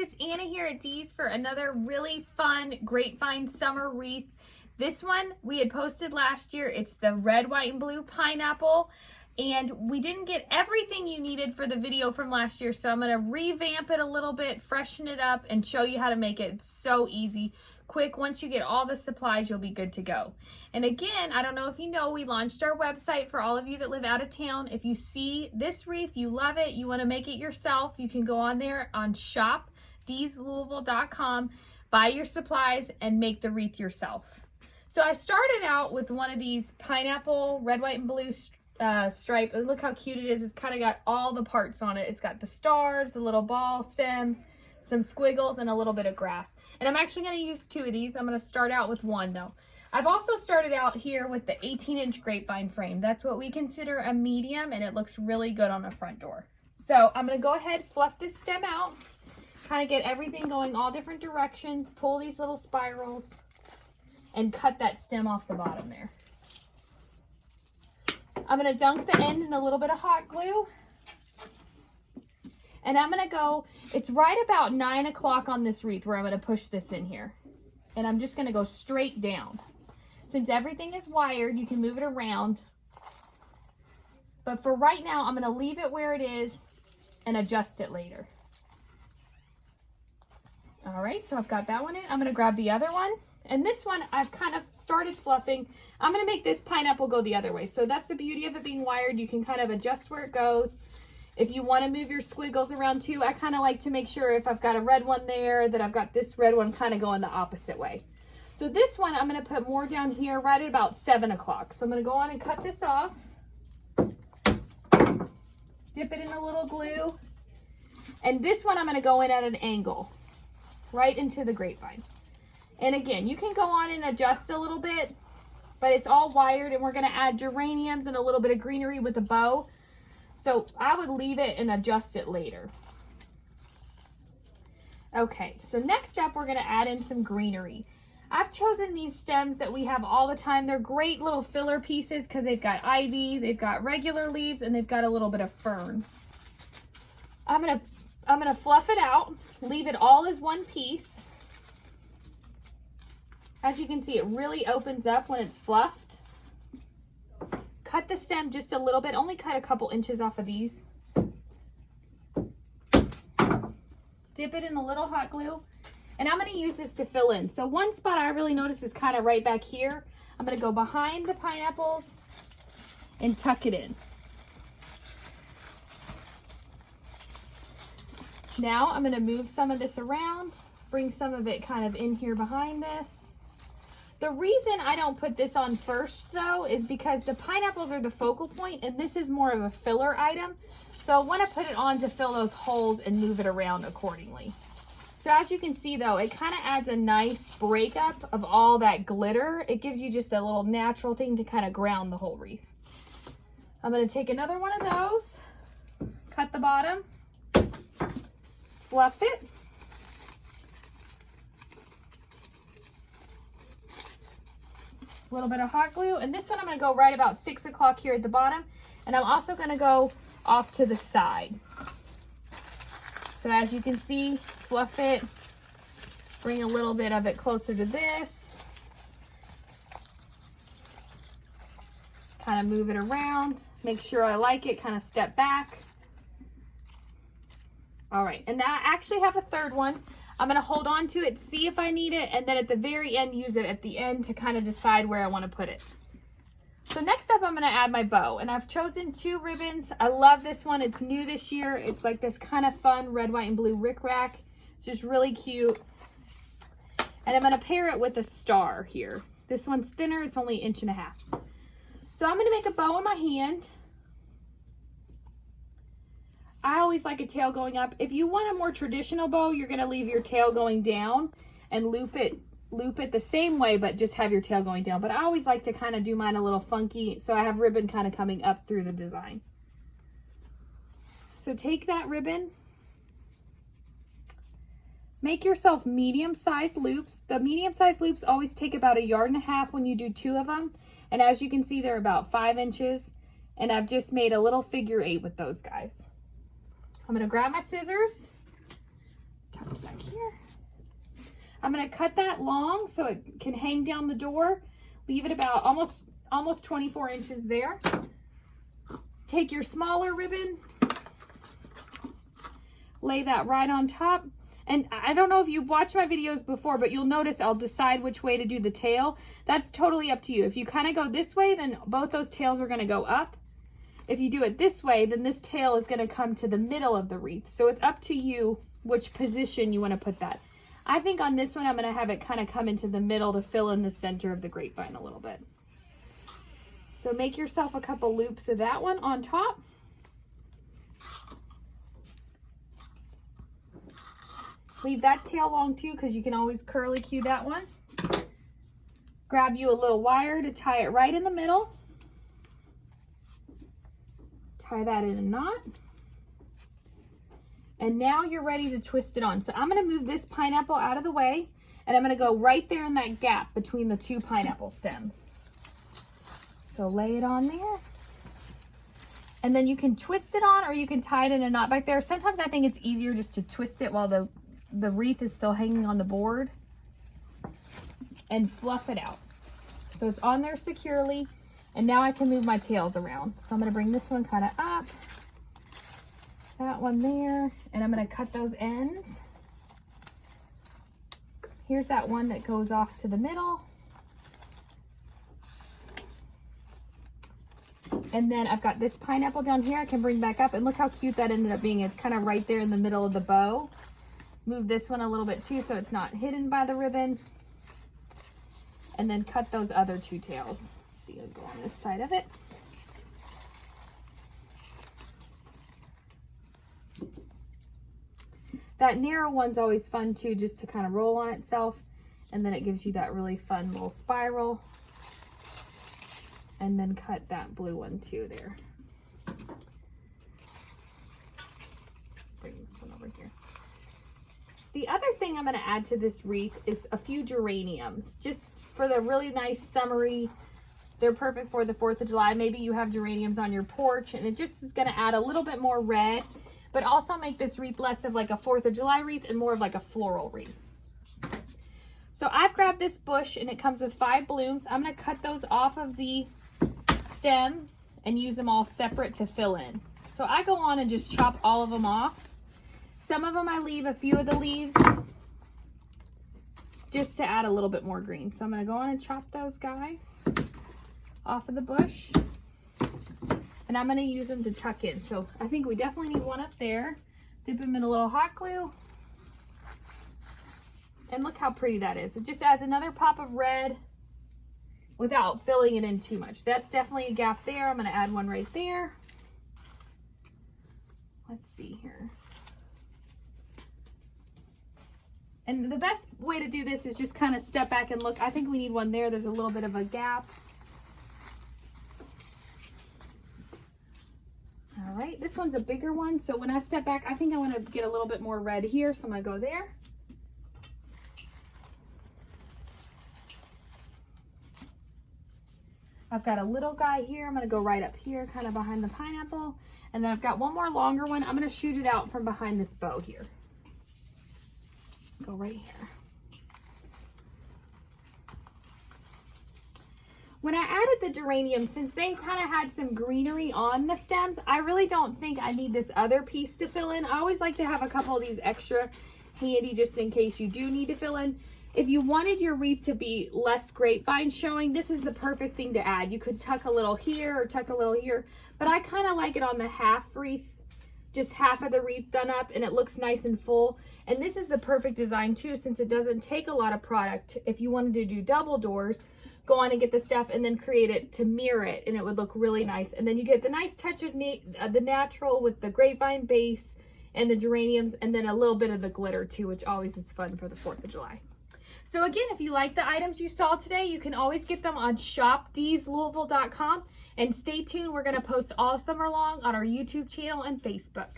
it's Anna here at Dee's for another really fun grapevine summer wreath. This one we had posted last year. It's the red, white, and blue pineapple. And we didn't get everything you needed for the video from last year, so I'm going to revamp it a little bit, freshen it up, and show you how to make it. It's so easy, quick. Once you get all the supplies, you'll be good to go. And again, I don't know if you know, we launched our website for all of you that live out of town. If you see this wreath, you love it, you want to make it yourself, you can go on there on shop.deeslouisville.com, buy your supplies, and make the wreath yourself. So I started out with one of these pineapple red, white, and blue stripe. Look how cute it is. It's kind of got all the parts on it. It's got the stars, the little ball stems, some squiggles, and a little bit of grass. And I'm actually going to use two of these. I'm going to start out with one though. I've also started out here with the 18-inch grapevine frame. That's what we consider a medium, and it looks really good on the front door. So I'm going to go ahead, fluff this stem out, kind of get everything going all different directions, pull these little spirals, and cut that stem off the bottom there. I'm going to dunk the end in a little bit of hot glue. And I'm going to go, it's right about 9 o'clock on this wreath where I'm going to push this in here. And I'm just going to go straight down. Since everything is wired, you can move it around. But for right now, I'm going to leave it where it is and adjust it later. All right, so I've got that one in. I'm going to grab the other one. And this one, I've kind of started fluffing. I'm going to make this pineapple go the other way. So that's the beauty of it being wired. You can kind of adjust where it goes. If you want to move your squiggles around too, I kind of like to make sure if I've got a red one there, that I've got this red one kind of going the opposite way. So this one, I'm going to put more down here right at about 7 o'clock. So I'm going to go on and cut this off. Dip it in a little glue. And this one, I'm going to go in at an angle, right into the grapevine. And again, you can go on and adjust a little bit, but it's all wired, and we're going to add geraniums and a little bit of greenery with a bow. So I would leave it and adjust it later. Okay, so next up, we're going to add in some greenery. I've chosen these stems that we have all the time. They're great little filler pieces because they've got ivy, they've got regular leaves, and they've got a little bit of fern. I'm gonna fluff it out, leave it all as one piece. As you can see, it really opens up when it's fluffed. Cut the stem just a little bit, only cut a couple inches off of these. Dip it in a little hot glue, and I'm going to use this to fill in. So one spot I really notice is kind of right back here. I'm going to go behind the pineapples and tuck it in. Now I'm going to move some of this around, bring some of it kind of in here behind this. The reason I don't put this on first though is because the pineapples are the focal point and this is more of a filler item. So I want to put it on to fill those holes and move it around accordingly. So as you can see though, it kind of adds a nice breakup of all that glitter. It gives you just a little natural thing to kind of ground the whole wreath. I'm going to take another one of those, cut the bottom, fluff it. A little bit of hot glue, and this one I'm going to go right about 6 o'clock here at the bottom, and I'm also going to go off to the side. So as you can see, fluff it, bring a little bit of it closer to this, kind of move it around, make sure I like it, kind of step back. All right, and now I actually have a third one. I'm going to hold on to it, see if I need it, and then at the very end, use it at the end to kind of decide where I want to put it. So next up, I'm going to add my bow, and I've chosen 2 ribbons. I love this one. It's new this year. It's like this kind of fun red, white, and blue rickrack. It's just really cute. And I'm going to pair it with a star here. This one's thinner. It's only 1.5 inches. So I'm going to make a bow in my hand. I always like a tail going up. If you want a more traditional bow, you're going to leave your tail going down and loop it the same way, but just have your tail going down. But I always like to kind of do mine a little funky, so I have ribbon kind of coming up through the design. So take that ribbon, make yourself medium-sized loops. The medium-sized loops always take about 1.5 yards when you do 2 of them. And as you can see, they're about 5 inches. And I've just made a little figure 8 with those guys. I'm going to grab my scissors, tuck it back here. I'm gonna cut that long so it can hang down the door. Leave it about almost 24 inches there. Take your smaller ribbon, lay that right on top. And I don't know if you've watched my videos before, but you'll notice I'll decide which way to do the tail. That's totally up to you. If you kind of go this way, then both those tails are going to go up. If you do it this way, then this tail is going to come to the middle of the wreath. So it's up to you which position you want to put that. I think on this one, I'm going to have it kind of come into the middle to fill in the center of the grapevine a little bit. So make yourself a couple loops of that one on top. Leave that tail long too, because you can always curly cue that one. Grab you a little wire to tie it right in the middle. Tie that in a knot. And now you're ready to twist it on. So I'm going to move this pineapple out of the way, and I'm going to go right there in that gap between the two pineapple stems. So lay it on there. And then you can twist it on, or you can tie it in a knot back there. Sometimes I think it's easier just to twist it while the wreath is still hanging on the board, and fluff it out. So it's on there securely, and now I can move my tails around. So I'm going to bring this one kind of up, that one there, and I'm going to cut those ends. Here's that one that goes off to the middle. And then I've got this pineapple down here I can bring back up, and look how cute that ended up being. It's kind of right there in the middle of the bow. Move this one a little bit too so it's not hidden by the ribbon. And then cut those other two tails. Let's see, I'll go on this side of it. That narrow one's always fun too, just to kind of roll on itself. And then it gives you that really fun little spiral. And then cut that blue one too there. Bring this one over here. The other thing I'm going to add to this wreath is a few geraniums, just for the really nice summery. They're perfect for the 4th of July. Maybe you have geraniums on your porch, and it just is going to add a little bit more red, but also make this wreath less of like a 4th of July wreath and more of like a floral wreath. So I've grabbed this bush, and it comes with 5 blooms. I'm going to cut those off of the stem and use them all separate to fill in. So I go on and just chop all of them off. Some of them I leave a few of the leaves just to add a little bit more green. So I'm going to go on and chop those guys off of the bush, and I'm going to use them to tuck in. So I think we definitely need one up there. Dip them in a little hot glue, and look how pretty that is. It just adds another pop of red without filling it in too much. That's definitely a gap there. I'm going to add one right there. Let's see here. And the best way to do this is just kind of step back and look. I think we need one there. There's a little bit of a gap. All right, this one's a bigger one. So when I step back, I think I want to get a little bit more red here. So I'm going to go there. I've got a little guy here. I'm going to go right up here, kind of behind the pineapple. And then I've got one more longer one. I'm going to shoot it out from behind this bow here. Go right here. When I added the geraniums, since they kind of had some greenery on the stems, I really don't think I need this other piece to fill in. I always like to have a couple of these extra handy just in case you do need to fill in. If you wanted your wreath to be less grapevine showing, this is the perfect thing to add. You could tuck a little here or tuck a little here, but I kind of like it on the half wreath, just half of the wreath done up, and it looks nice and full. And this is the perfect design too, since it doesn't take a lot of product. If you wanted to do double doors, go on and get the stuff and then create it to mirror it, and it would look really nice. And then you get the nice touch of the natural with the grapevine base and the geraniums, and then a little bit of the glitter too, which always is fun for the 4th of July. So again, if you like the items you saw today, you can always get them on shopdeeslouisville.com. And stay tuned, we're going to post all summer long on our YouTube channel and Facebook.